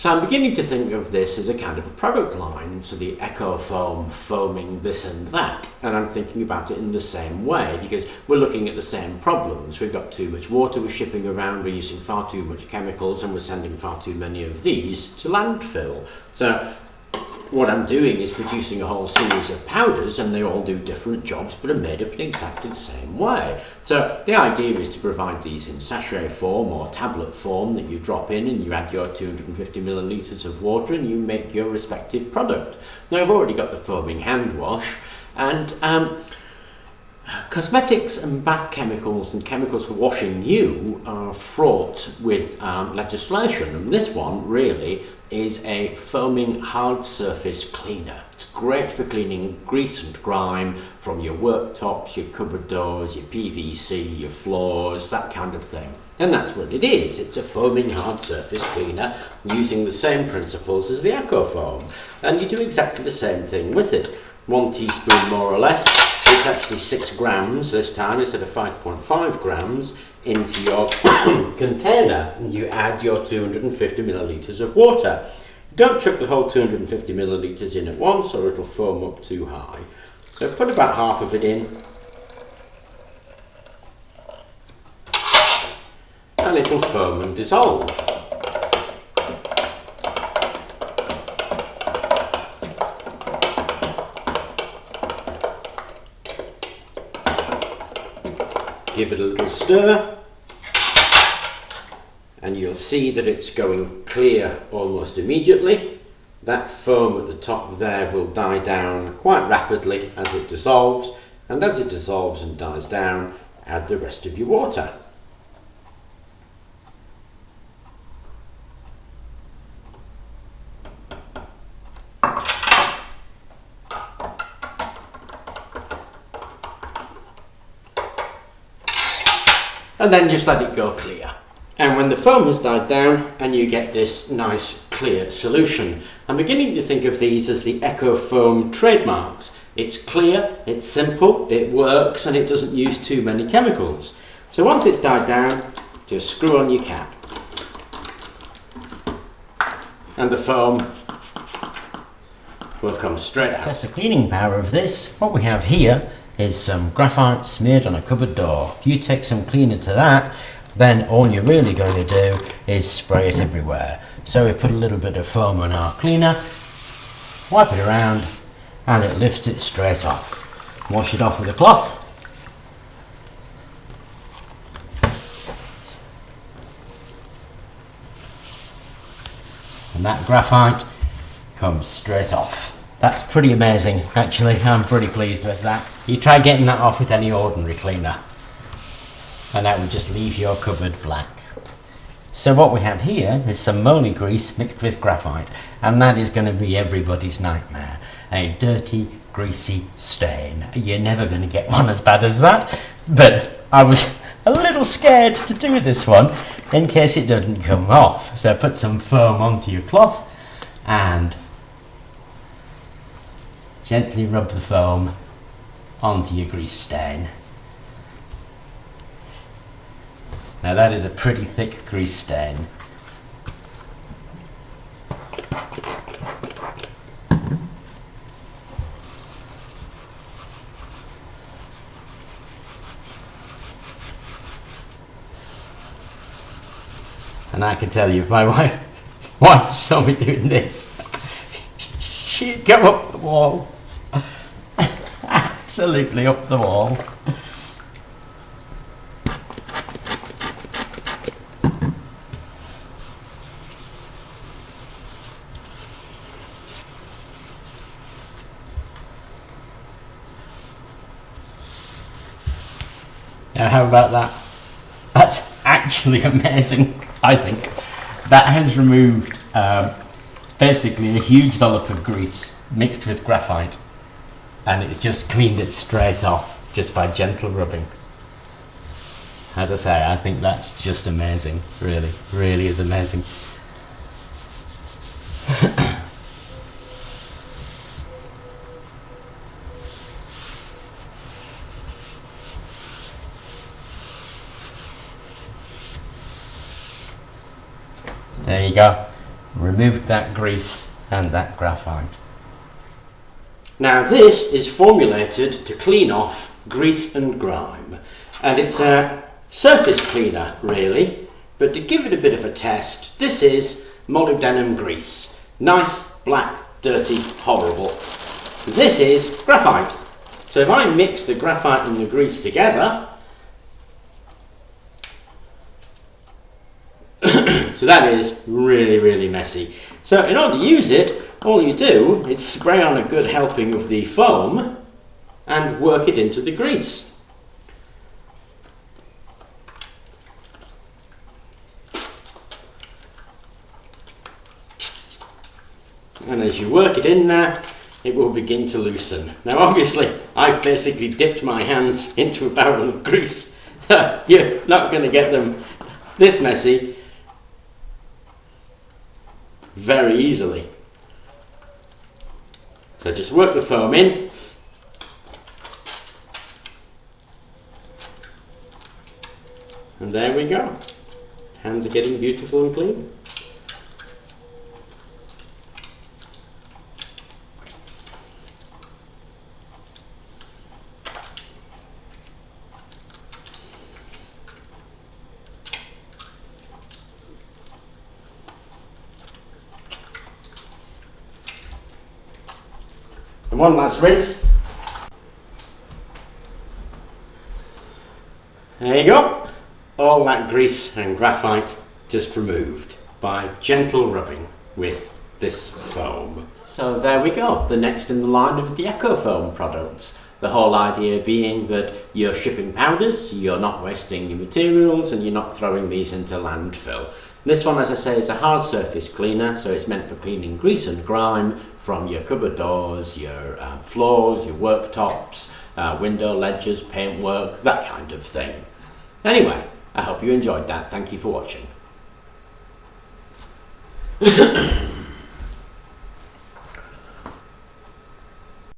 So I'm beginning to think of this as a kind of a product line, so the EcoFoam, foaming this and that, and I'm thinking about it in the same way because we're looking at the same problems. We've got too much water we're shipping around, we're using far too much chemicals, and we're sending far too many of these to landfill. So what I'm doing is producing a whole series of powders, and they all do different jobs but are made up in exactly the same way. So the idea is to provide these in sachet form or tablet form that you drop in and you add your 250 millilitres of water and you make your respective product. Now I've already got the foaming hand wash, and cosmetics and bath chemicals and chemicals for washing you are fraught with legislation, and this one really is a foaming hard surface cleaner. It's great for cleaning grease and grime from your worktops, your cupboard doors, your PVC, your floors, that kind of thing. And that's what it is. It's a foaming hard surface cleaner using the same principles as the EcoFoam. And you do exactly the same thing with it. 1 teaspoon more or less. It's actually 6 grams this time instead of 5.5 grams into your container, and you add your 250 millilitres of water. Don't chuck the whole 250 millilitres in at once or it'll foam up too high. So put about half of it in and it'll foam and dissolve. Give it a little stir and you'll see that it's going clear almost immediately. That foam at the top there will die down quite rapidly as it dissolves, and as it dissolves and dies down, add the rest of your water. And then just let it go clear. And when the foam has died down and you get this nice clear solution, I'm beginning to think of these as the EcoFoam trademarks. It's clear, it's simple, it works, and it doesn't use too many chemicals. So once it's died down, just screw on your cap. And the foam will come straight out. Test the cleaning power of this. What we have here is some graphite smeared on a cupboard door. If you take some cleaner to that, then all you're really going to do is spray it everywhere. So we put a little bit of foam on our cleaner, wipe it around, and it lifts it straight off. Wash it off with a cloth. And that graphite comes straight off. That's pretty amazing, actually. I'm pretty pleased with that. You try getting that off with any ordinary cleaner, and that would just leave your cupboard black. So what we have here is some moly grease mixed with graphite, and that is going to be everybody's nightmare. A dirty, greasy stain. You're never going to get one as bad as that, but I was a little scared to do this one in case it doesn't come off. So put some foam onto your cloth and gently rub the foam onto your grease stain. Now that is a pretty thick grease stain. And I can tell you, if my wife saw me doing this, she'd go up the wall. Absolutely up the wall. Now how about that? That's actually amazing, I think. That has removed basically a huge dollop of grease mixed with graphite, and it's just cleaned it straight off just by gentle rubbing. As I say, I think that's just amazing. Really, really is amazing. There you go. removed that grease and that graphite. Now this is formulated to clean off grease and grime, and it's a surface cleaner really, but to give it a bit of a test, this is molybdenum grease. Nice, black, dirty, horrible. This is graphite. So if I mix the graphite and the grease together, so that is really, really messy. So in order to use it, all you do is spray on a good helping of the foam and work it into the grease. And as you work it in there, it will begin to loosen. Now obviously, I've basically dipped my hands into a barrel of grease. You're not going to get them this messy very easily. So just work the foam in. And there we go. Hands are getting beautiful and clean. And one last rinse. There you go. All that grease and graphite just removed by gentle rubbing with this foam. So there we go, the next in the line of the EcoFoam products. The whole idea being that you're shipping powders, you're not wasting your materials, and you're not throwing these into landfill. This one, as I say, is a hard surface cleaner, so it's meant for cleaning grease and grime from your cupboard doors, your floors, your worktops, window ledges, paintwork, that kind of thing. Anyway, I hope you enjoyed that. Thank you for watching.